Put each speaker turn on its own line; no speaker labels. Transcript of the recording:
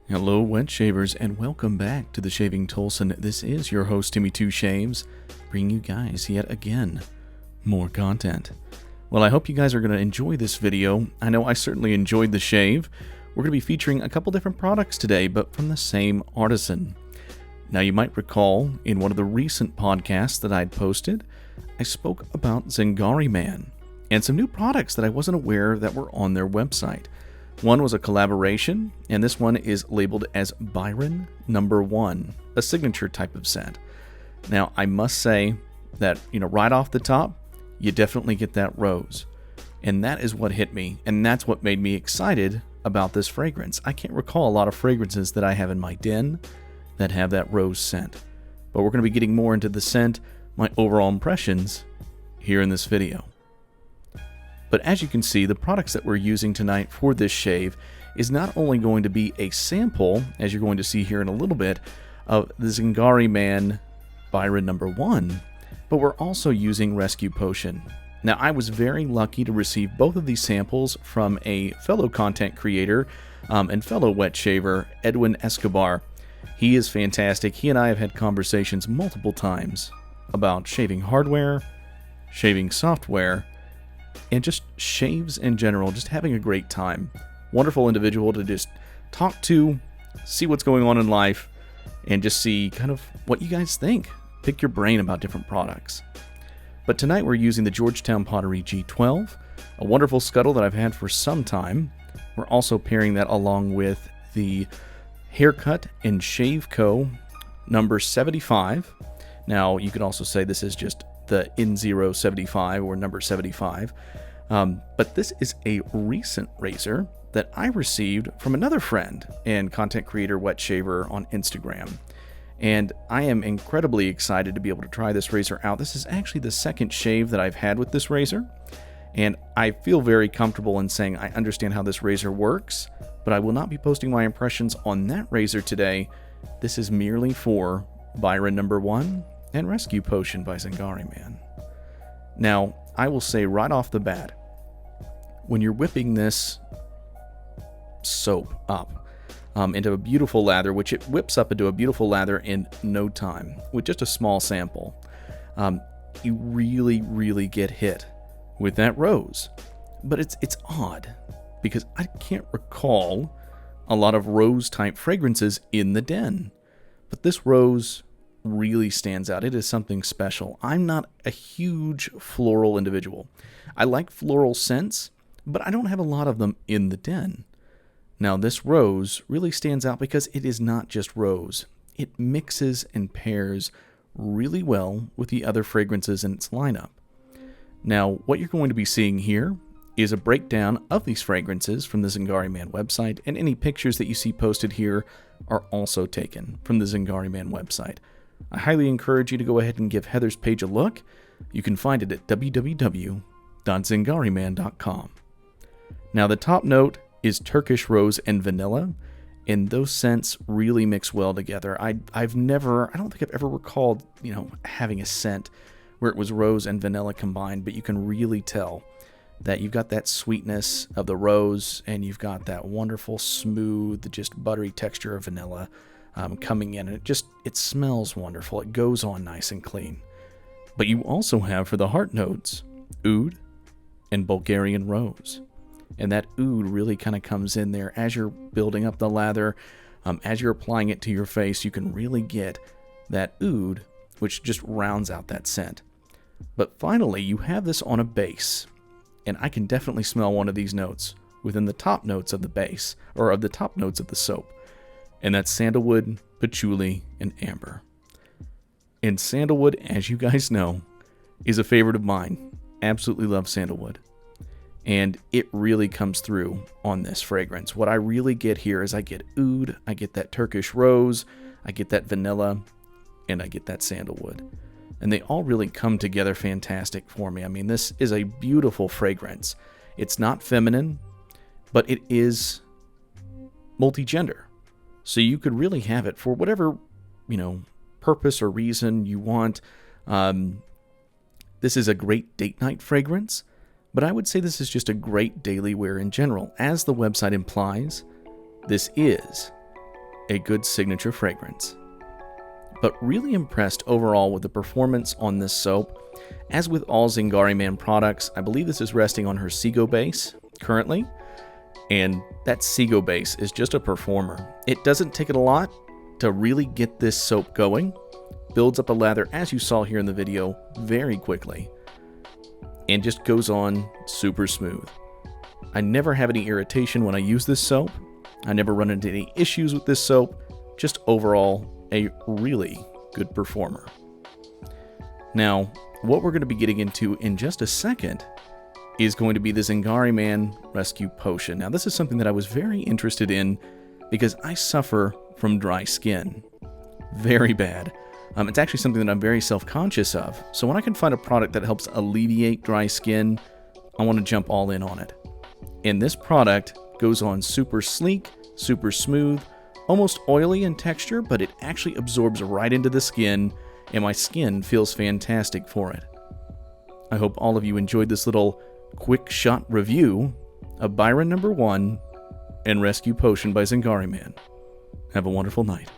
Hello, wet shavers, and welcome back to the Shaving Tolson. This is your host, Timmy Two Shaves, bringing you guys yet again more content. Well, I hope you guys are going to enjoy this video. I know I certainly enjoyed the shave. We're going to be featuring a couple different products today, but from the same artisan. Now, you might recall in one of the recent podcasts that I'd posted, I spoke about Zingari Man and some new products that I wasn't aware that were on their website. One was a collaboration, and this one is labeled as Byron No. 1, a signature type of scent. Now, I must say that, right off the top, you definitely get that rose. And that is what hit me, and that's what made me excited about this fragrance. I can't recall a lot of fragrances that I have in my den that have that rose scent. But we're going to be getting more into the scent, my overall impressions, here in this video. But as you can see, the products that we're using tonight for this shave is not only going to be a sample, as you're going to see here in a little bit, of the Zingari Man Byron No. 1, but we're also using Rescue Potion. Now, I was very lucky to receive both of these samples from a fellow content creator and fellow wet shaver, Edwin Escobar. He is fantastic. He and I have had conversations multiple times about shaving hardware, shaving software, and just shaves in general, just having a great time. Wonderful individual to just talk to, see what's going on in life, and just see kind of what you guys think. Pick your brain about different products. But tonight we're using the Georgetown Pottery G12, a wonderful scuttle that I've had for some time. We're also pairing that along with the Haircut and Shave Co. number 75. Now, you could also say this is just the N075 or number 75. But this is a recent razor that I received from another friend and content creator, wet shaver, on Instagram. And I am incredibly excited to be able to try this razor out. This is actually the second shave that I've had with this razor. And I feel very comfortable in saying I understand how this razor works, but I will not be posting my impressions on that razor today. This is merely for Byron No. 1 and Rescue Potion by Zingari Man. Now, I will say right off the bat, when you're whipping this soap up into a beautiful lather, which it whips up into a beautiful lather in no time, with just a small sample, you really get hit with that rose. But it's odd, because I can't recall a lot of rose-type fragrances in the den. But this rose really stands out. It is something special. I'm not a huge floral individual. I like floral scents, but I don't have a lot of them in the den. Now, this rose really stands out because it is not just rose. It mixes and pairs really well with the other fragrances in its lineup. Now, what you're going to be seeing here is a breakdown of these fragrances from the Zingari Man website, and any pictures that you see posted here are also taken from the Zingari Man website. I highly encourage you to go ahead and give Heather's page a look. You can find it at www.zingariman.com. Now, the top note is Turkish rose and vanilla, and those scents really mix well together. I don't think I've ever recalled, having a scent where it was rose and vanilla combined, but you can really tell that you've got that sweetness of the rose, and you've got that wonderful, smooth, just buttery texture of vanilla coming in, and it smells wonderful. It goes on nice and clean. But you also have, for the heart notes, oud and Bulgarian rose. And that oud really kind of comes in there as you're building up the lather. As you're applying it to your face, you can really get that oud, which just rounds out that scent. But finally, you have this on a base. And I can definitely smell one of these notes within the top notes of the base, or of the top notes of the soap. And that's sandalwood, patchouli, and amber. And sandalwood, as you guys know, is a favorite of mine. Absolutely love sandalwood. And it really comes through on this fragrance. What I really get here is I get oud, I get that Turkish rose, I get that vanilla, and I get that sandalwood. And they all really come together fantastic for me. I mean, this is a beautiful fragrance. It's not feminine, but it is multi-gender. So you could really have it for whatever, purpose or reason you want. This is a great date night fragrance, but I would say this is just a great daily wear in general. As the website implies, this is a good signature fragrance. But really impressed overall with the performance on this soap. As with all Zingari Man products, I believe this is resting on her Seago base currently, and that Seago base is just a performer. It doesn't take it a lot to really get this soap going. Builds up a lather, as you saw here in the video, very quickly, and just goes on super smooth. I never have any irritation when I use this soap. I never run into any issues with this soap. Just overall, a really good performer. Now, what we're going to be getting into in just a second is going to be the Zingari Man Rescue Potion. Now, this is something that I was very interested in because I suffer from dry skin. Very bad. It's actually something that I'm very self-conscious of. So when I can find a product that helps alleviate dry skin, I want to jump all in on it. And this product goes on super sleek, super smooth, almost oily in texture, but it actually absorbs right into the skin, and my skin feels fantastic for it. I hope all of you enjoyed this little quick shot review of Byron No. 1 and Rescue Potion by Zingari Man. Have a wonderful night.